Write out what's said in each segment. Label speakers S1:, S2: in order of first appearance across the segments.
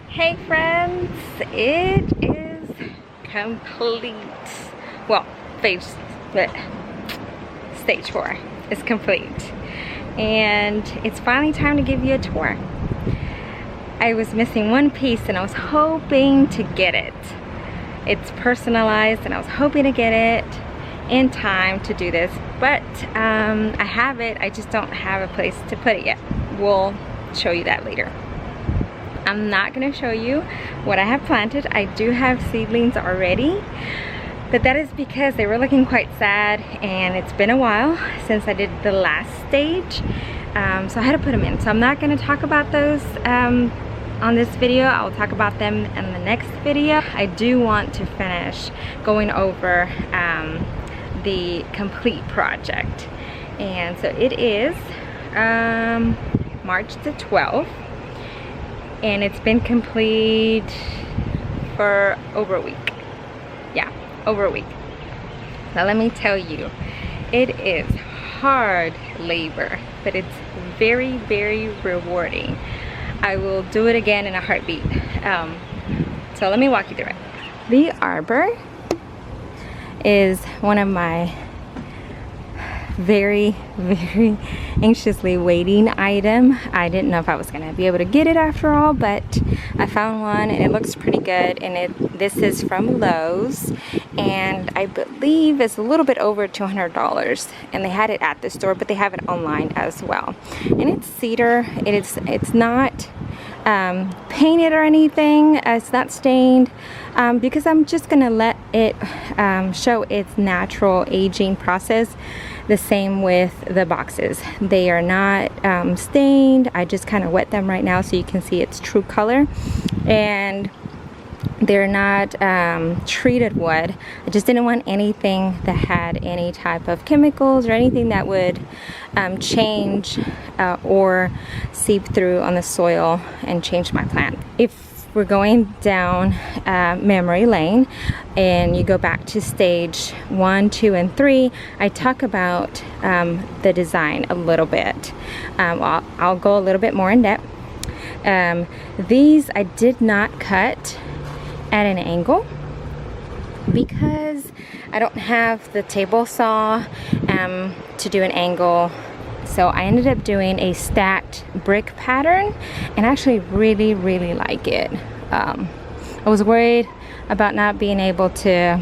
S1: Hey friends, it is complete. Well, stage 4 is complete. And it's finally time to give you a tour. I was missing one piece and I was hoping to get it. It's personalized and I was hoping to get it in time to do this. But I have it, I just don't have a place to put it yet. We'll show you that later. I'm not going to show you what I have planted. I do have seedlings already, but that is because they were looking quite sad and it's been a while since I did the last stage, so I had to put them in. So I'm not going to talk about those on this video. I'll talk about them in the next video. I do want to finish going over the complete project, and so it is March the 12th. And it's been complete for over a week. Yeah, over a week. Now let me tell you, it is hard labor, but it's very, very rewarding. I will do it again in a heartbeat. So let me walk you through it. The Arbor is one of my very, very anxiously waiting item. I didn't know if I was gonna be able to get it after all, but I found one and it looks pretty good. And this is from Lowe's, and I believe it's a little bit over $200. And they had it at the store, but they have it online as well. And it's cedar. It's not painted or anything. It's not stained, because I'm just gonna let it show its natural aging process. The same with the boxes. They are not stained. I just kind of wet them right now so you can see its true color. And they're not treated wood. I just didn't want anything that had any type of chemicals or anything that would change or seep through on the soil and change my plant. If we're going down memory lane and you go back to stage 1, 2, and 3, I talk about the design a little bit. I'll go a little bit more in depth. These I did not cut at an angle because I don't have the table saw to do an angle. So I ended up doing a stacked brick pattern and I actually really, really like it. I was worried about not being able to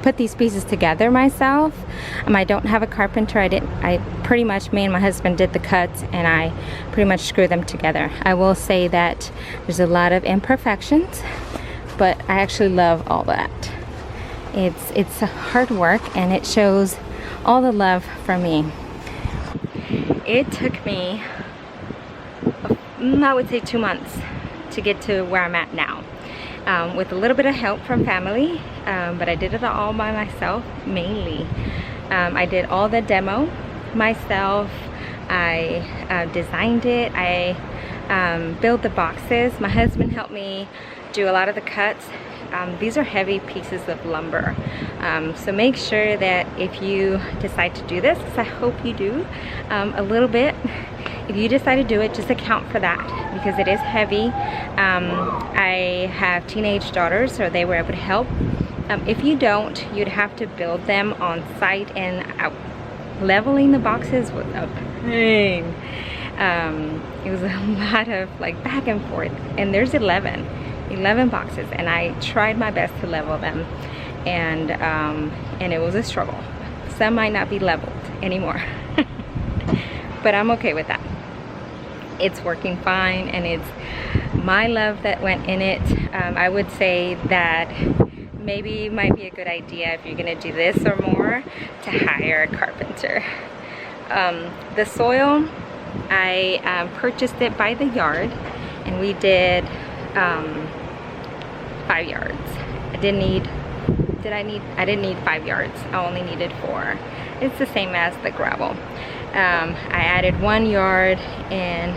S1: put these pieces together myself. I don't have a carpenter. I pretty much, me and my husband did the cuts and I pretty much screwed them together. I will say that there's a lot of imperfections, but I actually love all that. It's hard work and it shows all the love from me. It took me, I would say, 2 months to get to where I'm at now, with a little bit of help from family, but I did it all by myself mainly. I did all the demo myself. I designed it. I built the boxes. My husband helped me do a lot of the cuts. These are heavy pieces of lumber, so make sure that if you decide to do this, because I hope you do, a little bit, if you decide to do it, just account for that because it is heavy. I have teenage daughters, so they were able to help. If you don't, you'd have to build them on site, and leveling the boxes was a pain. It was a lot of like back and forth, and there's 11 boxes, and I tried my best to level them, and it was a struggle. Some might not be leveled anymore, but I'm okay with that. It's working fine, and it's my love that went in it. I would say that maybe it might be a good idea if you're gonna do this or more to hire a carpenter. The soil, I purchased it by the yard, and we did 5 yards. I didn't need 5 yards. I only needed 4. It's the same as the gravel. I added 1 yard in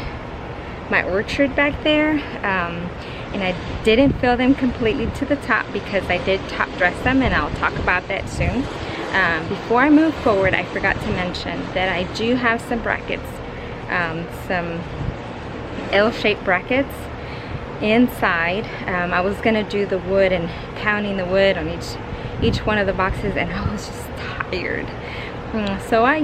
S1: my orchard back there, and I didn't fill them completely to the top because I did top dress them, and I'll talk about that soon. Before I move forward, I forgot to mention that I do have some brackets, some L-shaped brackets inside. I was gonna do the wood and pounding the wood on each one of the boxes, and I was just tired. So I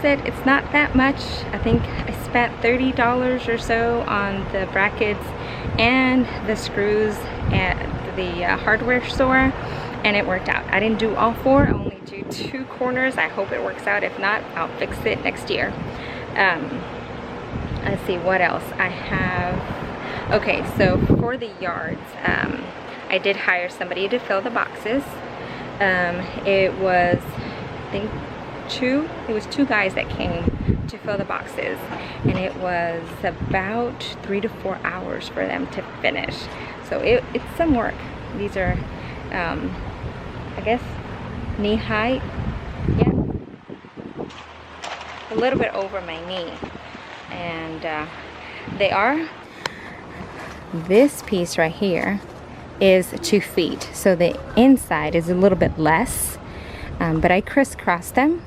S1: said it's not that much. I think I spent $30 or so on the brackets and the screws at the hardware store, and it worked out. I didn't do all 4, I only do 2 corners. I hope it works out. If not, I'll fix it next year. Let's see what else I have. Okay, so for the yards, I did hire somebody to fill the boxes. It was, I think, 2 guys that came to fill the boxes, and it was about 3 to 4 hours for them to finish. So it's some work. These are I guess knee height, yeah, a little bit over my knee, and they are, this piece right here is 2 feet, so the inside is a little bit less, but I crisscrossed them.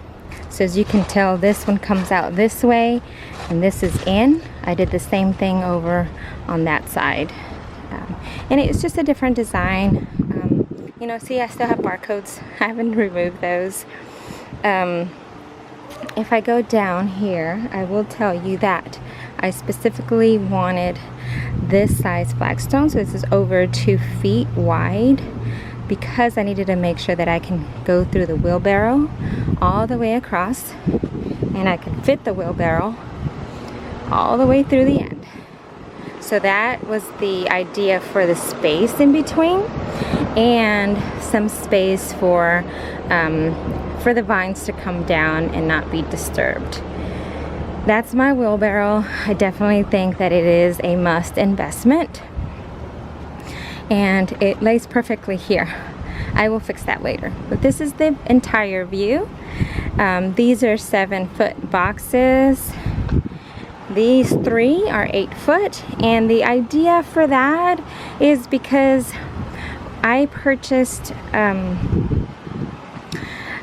S1: So as you can tell, this one comes out this way and this is in. I did the same thing over on that side, and it's just a different design. You know, see, I still have barcodes. I haven't removed those. If I go down here, I will tell you that I specifically wanted this size flagstone, so this is over 2 feet wide, because I needed to make sure that I can go through the wheelbarrow all the way across, and I can fit the wheelbarrow all the way through the end. So that was the idea for the space in between, and some space for the vines to come down and not be disturbed. That's my wheelbarrow. I definitely think that it is a must investment, and it lays perfectly here. I will fix that later, but this is the entire view. These are 7-foot boxes. These 3 are 8 foot, and the idea for that is because I purchased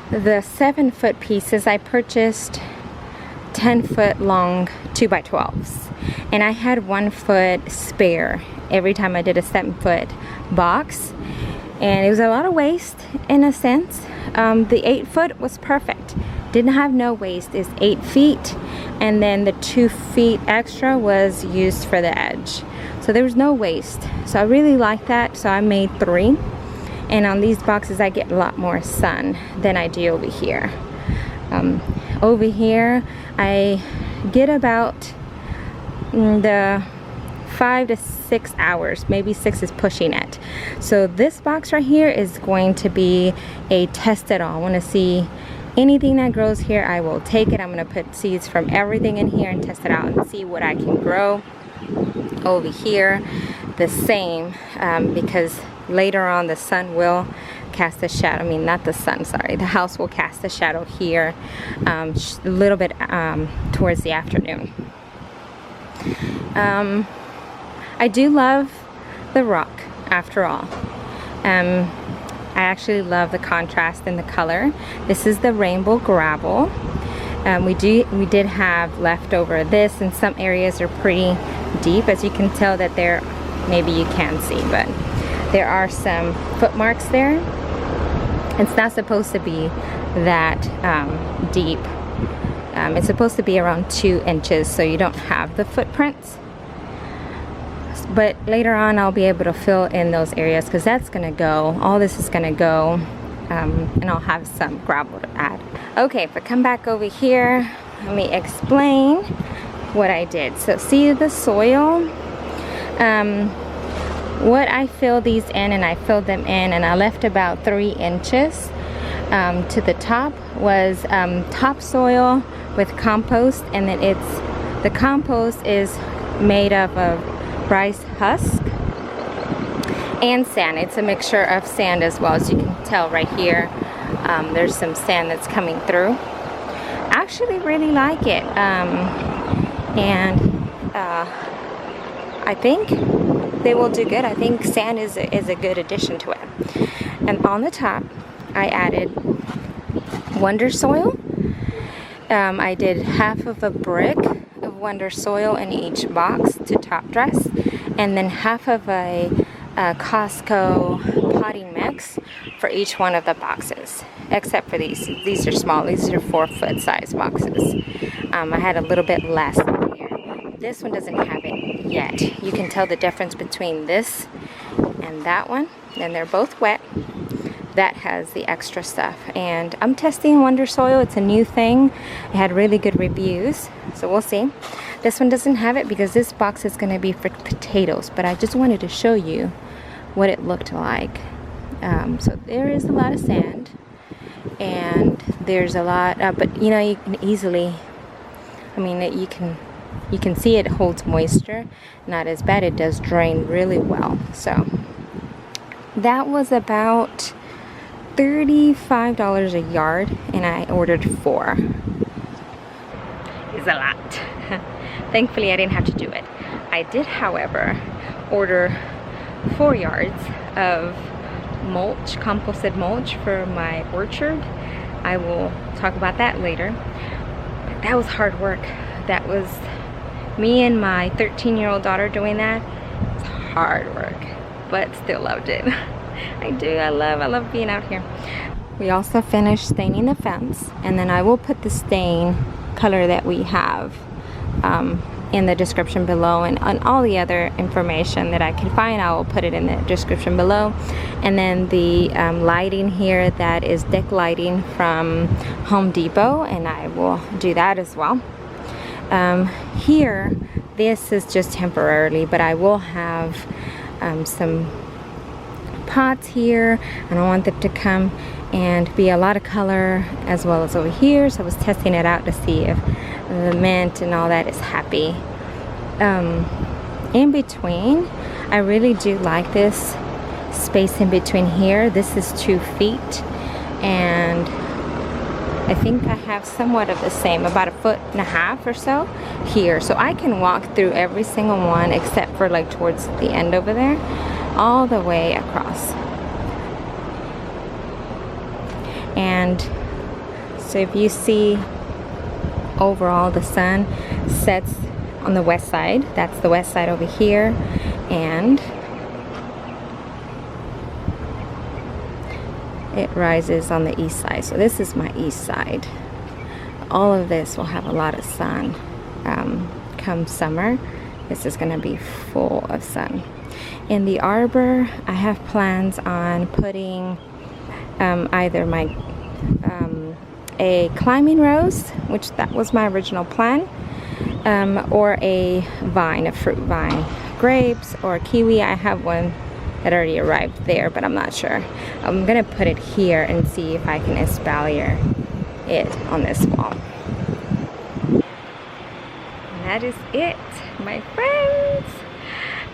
S1: the 7-foot pieces. I purchased 10-foot long 2x12s, and I had 1 foot spare every time I did a 7-foot box, and it was a lot of waste in a sense. The 8-foot was perfect, didn't have no waste. It's 8 feet, and then the 2 feet extra was used for the edge, so there was no waste. So I really like that, so I made 3, and on these boxes I get a lot more sun than I do over here. Over here I get about the 5 to 6 hours, maybe 6 is pushing it. So this box right here is going to be a test it all. I want to see anything that grows here. I will take it. I'm going to put seeds from everything in here and test it out and see what I can grow. Over here the same, because later on the sun will cast a shadow. I mean, not the sun, sorry, the house will cast a shadow here a little bit towards the afternoon. I do love the rock after all. I actually love the contrast in the color. This is the rainbow gravel. We did have leftover this, and some areas are pretty deep, as you can tell that there, maybe you can see, but there are some footmarks there. It's not supposed to be that deep. It's supposed to be around 2 inches, so you don't have the footprints. But later on I'll be able to fill in those areas, because that's gonna go, all this is gonna go, and I'll have some gravel to add. Okay, if I come back over here, let me explain what I did. So see the soil, what I filled these in, and I filled them in, and I left about 3 inches to the top, was topsoil with compost, and then the compost is made up of rice husk and sand. It's a mixture of sand as well, as you can tell right here. There's some sand that's coming through. I actually really like it, and I think they will do good. I think sand is a good addition to it. And on the top I added Wonder Soil. I did half of a brick of Wonder Soil in each box to top dress, and then half of a Costco potting mix for each one of the boxes, except for these. These are small. These are 4-foot size boxes. I had a little bit less here. This one doesn't have it yet. You can tell the difference between this and that one. And they're both wet. That has the extra stuff. And I'm testing Wonder Soil. It's a new thing. It had really good reviews, so we'll see. This one doesn't have it because this box is going to be for potatoes, but I just wanted to show you what it looked like. So there is a lot of sand, and there's a lot, but you know, you can easily, I mean, you can see it holds moisture. Not as bad. It does drain really well. So that was about $35 a yard, and I ordered 4. It's a lot. Thankfully, I didn't have to do it. I did, however, order 4 yards of mulch, composted mulch for my orchard. I will talk about that later. But that was hard work. That was me and my 13-year-old daughter doing that. It's hard work, but still loved it. I do. I love being out here. We also finished staining the fence, and then I will put the stain color that we have in the description below, and on all the other information that I can find, I will put it in the description below. And then the lighting here, that is deck lighting from Home Depot, and I will do that as well. Here, this is just temporarily, but I will have some pots here, and I want it to come and be a lot of color as well as over here. So I was testing it out to see if the mint and all that is happy. In between, I really do like this space in between here. This is 2 feet, and I think I have somewhat of the same, about 1.5 feet or so here. So I can walk through every single one except for like towards the end over there, all the way across. And so if you see overall, the sun sets on the west side. That's the west side over here, and it rises on the east side. So this is my east side. All of this will have a lot of sun come summer. This is going to be full of sun. In the arbor, I have plans on putting either my a climbing rose, which that was my original plan, or a vine, a fruit vine, grapes or kiwi. I have one that already arrived there, but I'm not sure. I'm gonna put it here and see if I can espalier it on this wall. And that is it, my friends.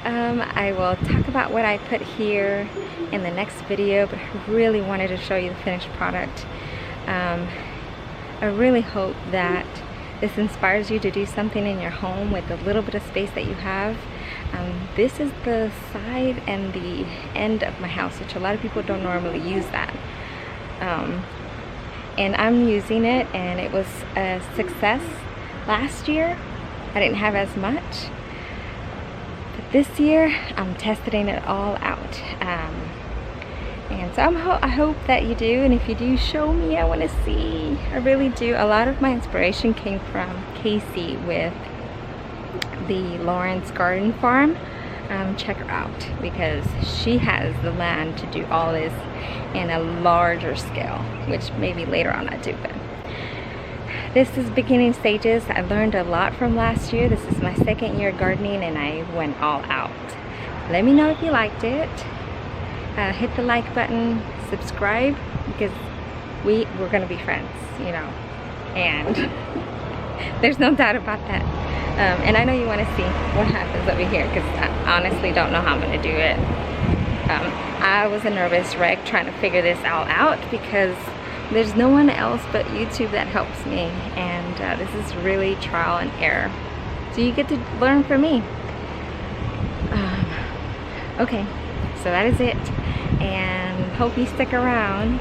S1: I will talk about what I put here in the next video, but I really wanted to show you the finished product. I really hope that this inspires you to do something in your home with a little bit of space that you have. This is the side and the end of my house, which a lot of people don't normally use that. And I'm using it, and it was a success last year. I didn't have as much. But this year, I'm testing it all out. And so I hope that you do, and if you do, show me. I want to see. I really do. A lot of my inspiration came from Casey with the Lawrence Garden Farm. Check her out, because she has the land to do all this in a larger scale, which maybe later on I do. But this is beginning stages. I learned a lot from last year. This is my 2nd year gardening, and I went all out. Let me know if you liked it. Hit the like button, subscribe, because we're gonna be friends, you know, and there's no doubt about that. And I know you want to see what happens over here, because I honestly don't know how I'm gonna do it. I was a nervous wreck trying to figure this all out, because there's no one else but YouTube that helps me, and this is really trial and error, so you get to learn from me. Okay, so that is it, and hope you stick around.